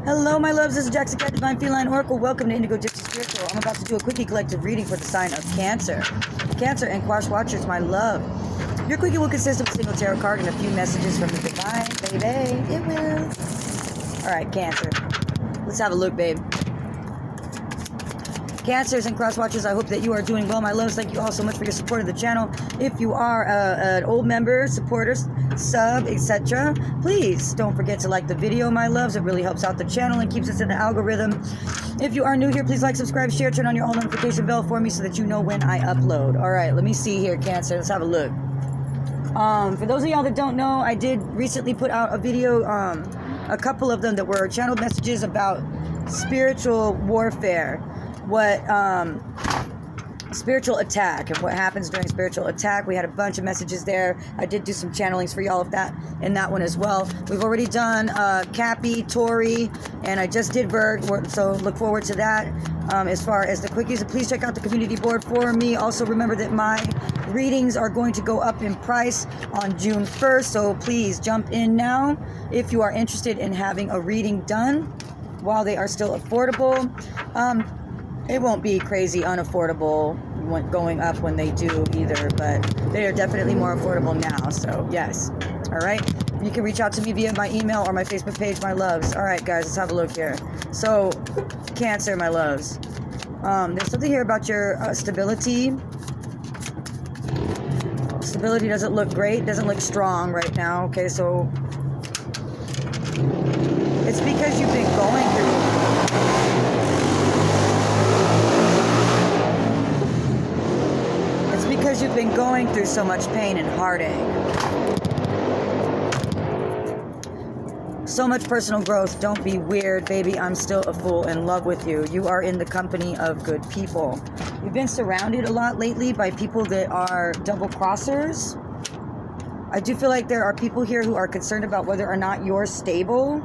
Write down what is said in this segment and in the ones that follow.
Hello, my loves. This is Jackson Cat, Divine Feline Oracle. Welcome to Indigo Gypsy Spiritual. I'm about to do a quickie collective reading for the sign of Cancer. Cancer and Quash Watchers, my love. Your quickie will consist of a single tarot card and a few messages from the divine, baby. It will. All right, Cancer. Let's have a look, babe. Cancers and cross watchers, I hope that you are doing well, my loves. Thank you all so much for your support of the channel. If you are an old member, supporter, sub, etc., please don't forget to like the video, my loves. It really helps out the channel and keeps us in the algorithm. If you are new here, please like, subscribe, share, turn on your all notification bell for me so that you know when I upload. All right, let me see here, Cancer. Let's have a look. For those of y'all that don't know, I did recently put out a video, a couple of them that were channeled messages about spiritual warfare. What spiritual attack and what happens during spiritual attack. We had a bunch of messages there. I did do some channelings for y'all of that in that one as well. We've already done Cappy, Tori, and I just did Berg, so look forward to that. As far as the quickies, please check out the community board for me. Also remember that my readings are going to go up in price on June 1st, so please jump in now if you are interested in having a reading done while they are still affordable. It won't be crazy unaffordable going up when they do either, but they are definitely more affordable now, so yes. All right, you can reach out to me via my email or my Facebook page, my loves. All right, guys, let's have a look here. So, Cancer, my loves. There's something here about your stability. Stability doesn't look great, doesn't look strong right now, okay, so it's because you've been going through... because you've been going through so much pain and heartache. So much personal growth. Don't be weird, baby. I'm still a fool in love with you. You are in the company of good people. You've been surrounded a lot lately by people that are double crossers. I do feel like there are people here who are concerned about whether or not you're stable.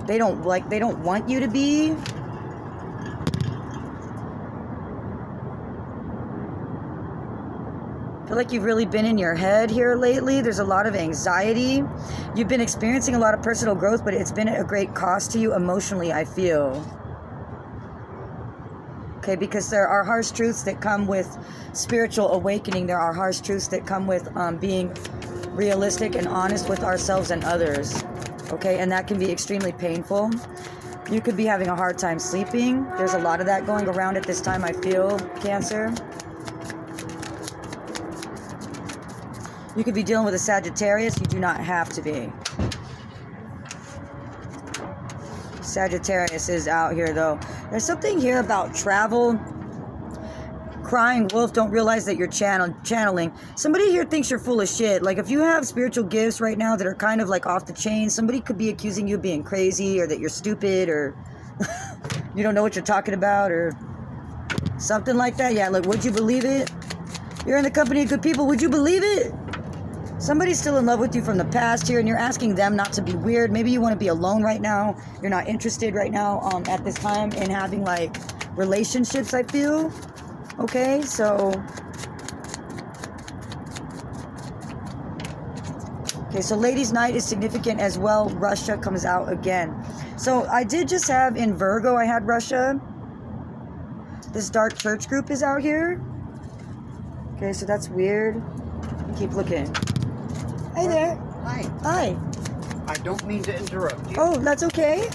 They don't want you to be. I feel like you've really been in your head here lately. There's a lot of anxiety. You've been experiencing a lot of personal growth, but it's been at a great cost to you emotionally, I feel. Okay, because there are harsh truths that come with spiritual awakening. There are harsh truths that come with being realistic and honest with ourselves and others. Okay, and that can be extremely painful. You could be having a hard time sleeping. There's a lot of that going around at this time, I feel, Cancer. You could be dealing with a Sagittarius. You do not have to be. Sagittarius is out here, though. There's something here about travel. Crying wolf, don't realize that you're channeling. Somebody here thinks you're full of shit. Like, if you have spiritual gifts right now that are kind of like off the chain, somebody could be accusing you of being crazy or that you're stupid or you don't know what you're talking about or something like that. Yeah, like, would you believe it? You're in the company of good people. Would you believe it? Somebody's still in love with you from the past here, and you're asking them not to be weird. Maybe you want to be alone right now. You're not interested right now at this time in having, like, relationships, I feel. Okay, so... Okay, so Ladies' Night is significant as well. Russia comes out again. So I did just have in Virgo, I had Russia. This dark church group is out here. Okay, so that's weird. Keep looking. Hey there. Hi. Hi. I don't mean to interrupt you. Oh, that's okay.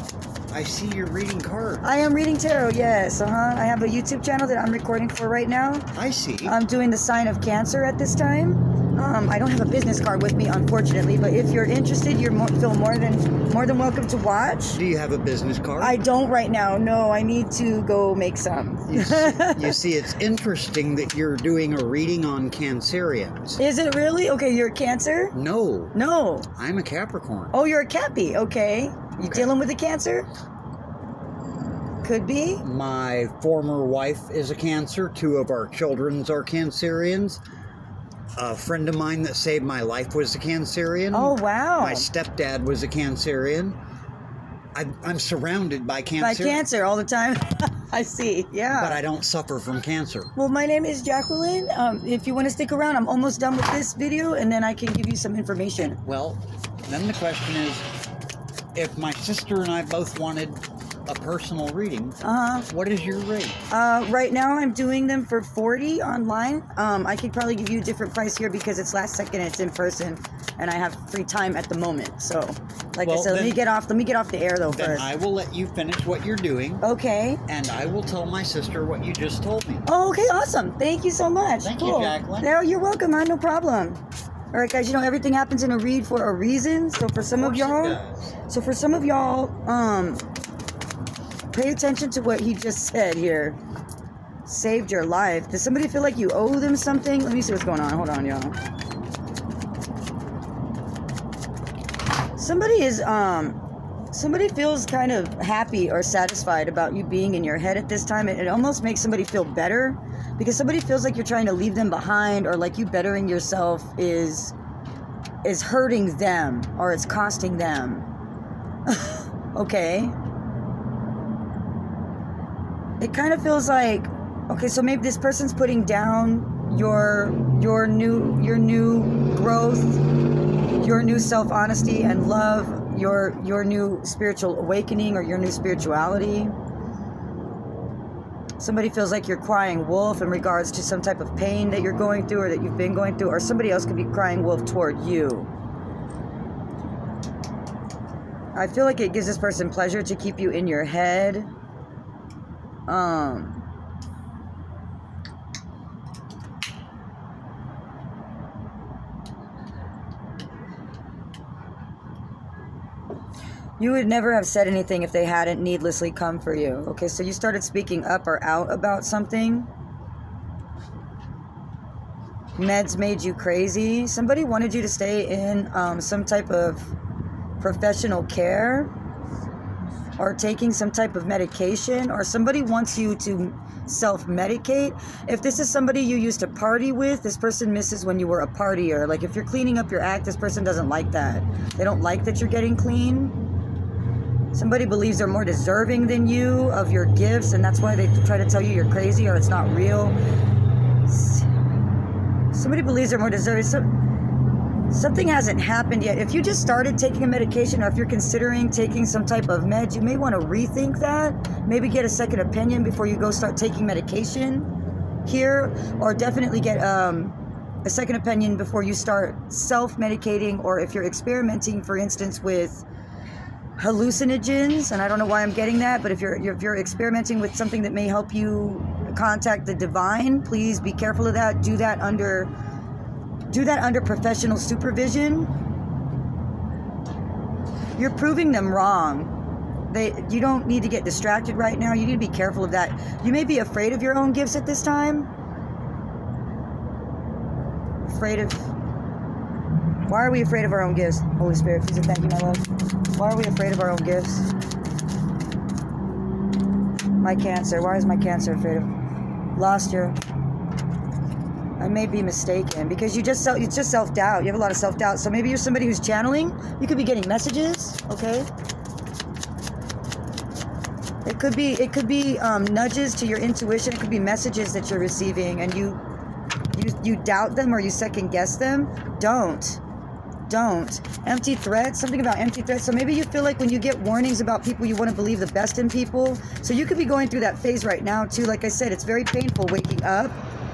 I see you're reading cards. I am reading tarot, yes. I have a YouTube channel that I'm recording for right now. I see. I'm doing the sign of Cancer at this time. I don't have a business card with me, unfortunately, but if you're interested, you're feel more than welcome to watch. Do you have a business card? I don't right now. No, I need to go make some. You see, it's interesting that you're doing a reading on Cancerians. Is it really? Okay, you're a Cancer? No. No. I'm a Capricorn. Oh, you're a Cappy. Okay. You dealing with a Cancer? Could be. My former wife is a Cancer. 2 of our children are Cancerians. A friend of mine that saved my life was a Cancerian. Oh, wow. My stepdad was a Cancerian. I'm surrounded by cancer. By cancer all the time. I see, yeah. But I don't suffer from cancer. Well, my name is Jacqueline. If you want to stick around, I'm almost done with this video, and then I can give you some information. Well, then the question is, if my sister and I both wanted a personal reading, what is your rate? Right now I'm doing them for $40 online. I could probably give you a different price here because it's last second and it's in person, and I have free time at the moment. So, like I said, let me get off the air though then first. I will let you finish what you're doing. Okay. And I will tell my sister what you just told me. Oh, okay, awesome. Thank you so much. Thank cool. you, Jacqueline. No, you're welcome, man. No problem. All right, guys. You know everything happens in a read for a reason. So for some of y'all, pay attention to what he just said here. Saved your life. Does somebody feel like you owe them something? Let me see what's going on. Hold on, y'all. Somebody feels kind of happy or satisfied about you being in your head at this time. It almost makes somebody feel better because somebody feels like you're trying to leave them behind, or like you bettering yourself is hurting them or it's costing them. Okay. It kind of feels like, okay, so maybe this person's putting down your new growth, your new self-honesty and love, your new spiritual awakening or your new spirituality. Somebody feels like you're crying wolf in regards to some type of pain that you're going through or that you've been going through, or somebody else could be crying wolf toward you. I feel like it gives this person pleasure to keep you in your head. You would never have said anything if they hadn't needlessly come for you. Okay, so you started speaking up or out about something. Meds made you crazy. Somebody wanted you to stay in some type of professional care or taking some type of medication, or somebody wants you to self-medicate. If this is somebody you used to party with, this person misses when you were a partier. Like if you're cleaning up your act, this person doesn't like that. They don't like that you're getting clean. Somebody believes they're more deserving than you of your gifts, and that's why they try to tell you you're crazy or it's not real. Somebody believes they're more deserving. Something hasn't happened yet. If you just started taking a medication, or if you're considering taking some type of med, you may want to rethink that. Maybe get a second opinion before you go start taking medication here, or definitely get a second opinion before you start self-medicating, or if you're experimenting, for instance, with hallucinogens, and I don't know why I'm getting that, but if you're experimenting with something that may help you contact the divine, please be careful of that. Do that under professional supervision. You're proving them wrong. You don't need to get distracted right now. You need to be careful of that. You may be afraid of your own gifts at this time. Why are we afraid of our own gifts? Holy Spirit, please and thank you, my love. Why are we afraid of our own gifts? My Cancer. Why is my Cancer afraid of? Lost your. I may be mistaken because it's just self-doubt. You have a lot of self-doubt. So maybe you're somebody who's channeling. You could be getting messages. Okay. It could be nudges to your intuition. It could be messages that you're receiving, and you doubt them or you second guess them. Don't. Empty threats, something about empty threats. So maybe you feel like when you get warnings about people, you want to believe the best in people. So you could be going through that phase right now too. Like I said, it's very painful waking up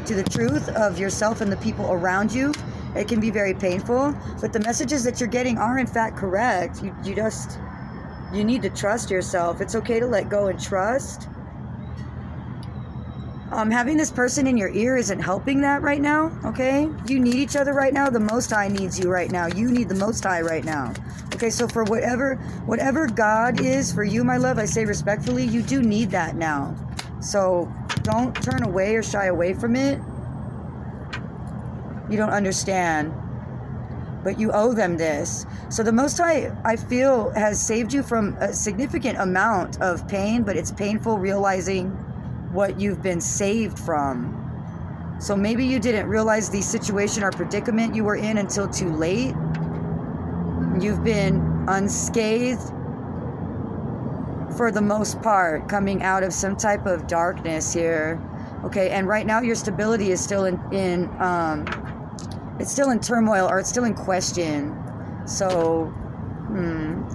to the truth of yourself and the people around you. It can be very painful, but the messages that you're getting are in fact correct. You need to trust yourself. It's okay to let go and trust. Having this person in your ear isn't helping that right now, okay? You need each other right now. The Most High needs you right now. You need the Most High right now. Okay, so for whatever God is for you, my love, I say respectfully, you do need that now. So don't turn away or shy away from it. You don't understand, but you owe them this. So the Most High, I feel, has saved you from a significant amount of pain, but it's painful realizing what you've been saved from. So maybe you didn't realize the situation or predicament you were in until too late. You've been unscathed for the most part, coming out of some type of darkness here. Okay, and right now your stability is still it's still in turmoil, or it's still in question. So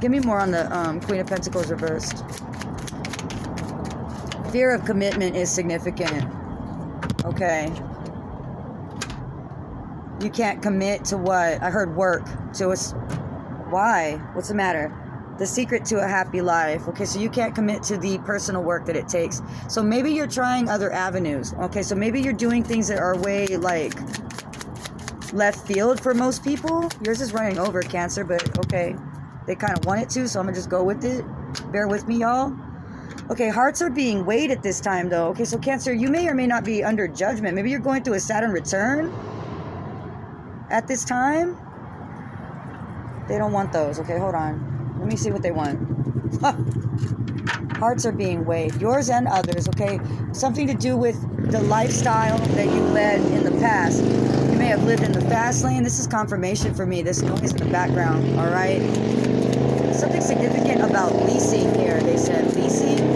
Give me more on the Queen of Pentacles reversed. Fear of commitment is significant. Okay. You can't commit to what? I heard work. To us. Why? What's the matter? The secret to a happy life. Okay, so you can't commit to the personal work that it takes. So maybe you're trying other avenues. Okay, so maybe you're doing things that are way like left field for most people. Yours is running over, Cancer, but okay. They kind of want it to, so I'm gonna just go with it. Bear with me, y'all. Okay, hearts are being weighed at this time, though. Okay, so Cancer, you may or may not be under judgment. Maybe you're going through a Saturn return at this time. They don't want those. Okay, hold on. Let me see what they want. Hearts are being weighed. Yours and others, okay? Something to do with the lifestyle that you led in the past. You may have lived in the fast lane. This is confirmation for me. This noise in the background, all right? Something significant about leasing here. They said leasing.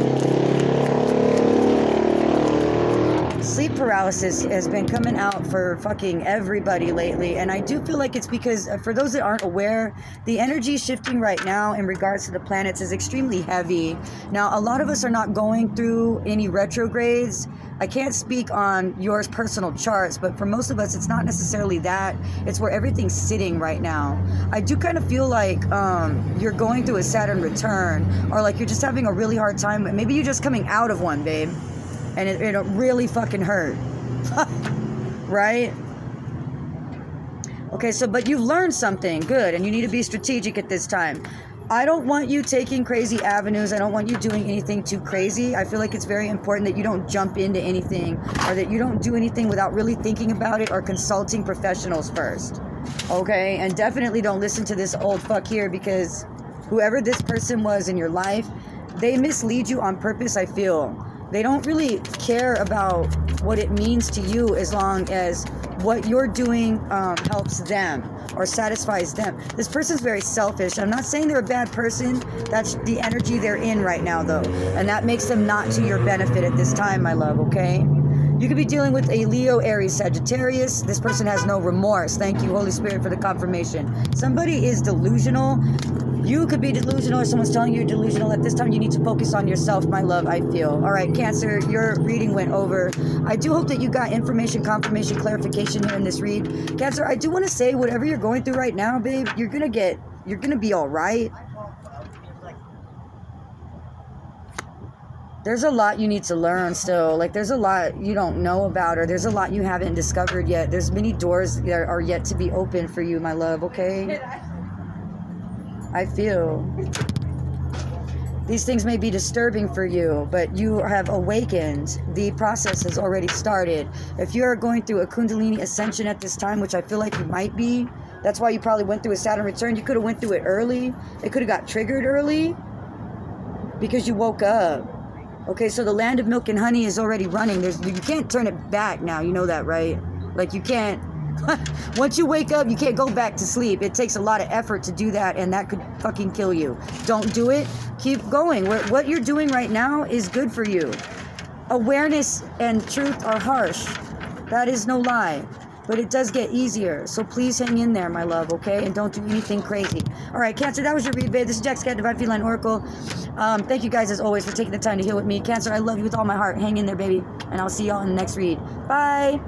Sleep paralysis has been coming out for fucking everybody lately, and I do feel like it's because, for those that aren't aware, the energy shifting right now in regards to the planets is extremely heavy. Now, a lot of us are not going through any retrogrades. I can't speak on yours personal charts, but for most of us, it's not necessarily that. It's where everything's sitting right now. I do kind of feel like you're going through a Saturn return, or like you're just having a really hard time. Maybe you're just coming out of one, babe. And it really fucking hurt. Right? Okay, so, but you've learned something. Good. And you need to be strategic at this time. I don't want you taking crazy avenues. I don't want you doing anything too crazy. I feel like it's very important that you don't jump into anything, or that you don't do anything without really thinking about it or consulting professionals first. Okay? And definitely don't listen to this old fuck here, because whoever this person was in your life, they mislead you on purpose, I feel. They don't really care about what it means to you as long as what you're doing helps them or satisfies them. This person's very selfish. I'm not saying they're a bad person. That's the energy they're in right now, though. And that makes them not to your benefit at this time, my love, okay? You could be dealing with a Leo, Aries, Sagittarius. This person has no remorse. Thank you, Holy Spirit, for the confirmation. Somebody is delusional. You could be delusional, or someone's telling you you're delusional. At this time, you need to focus on yourself, my love, I feel. All right, Cancer, your reading went over. I do hope that you got information, confirmation, clarification here in this read. Cancer, I do want to say, whatever you're going through right now, babe, you're going to be all right. There's a lot you need to learn still. Like, there's a lot you don't know about, or there's a lot you haven't discovered yet. There's many doors that are yet to be opened for you, my love, okay? I feel these things may be disturbing for you, but you have awakened. The process has already started. If you're going through a Kundalini ascension at this time, which I feel like you might be, that's why you probably went through a Saturn return. You could have went through it early. It could have got triggered early because you woke up. Okay, so the land of milk and honey is already running. You can't turn it back now. You know that, right? Like, you can't. Once you wake up, you can't go back to sleep. It takes a lot of effort to do that, and that could fucking kill you. Don't do it. Keep going. What you're doing right now is good for you. Awareness and truth are harsh. That is no lie. But it does get easier. So please hang in there, my love, okay? And don't do anything crazy. All right, Cancer, that was your read, babe. This is Jack Scat, Divine Feline Oracle. Thank you guys, as always, for taking the time to heal with me. Cancer, I love you with all my heart. Hang in there, baby. And I'll see y'all in the next read. Bye.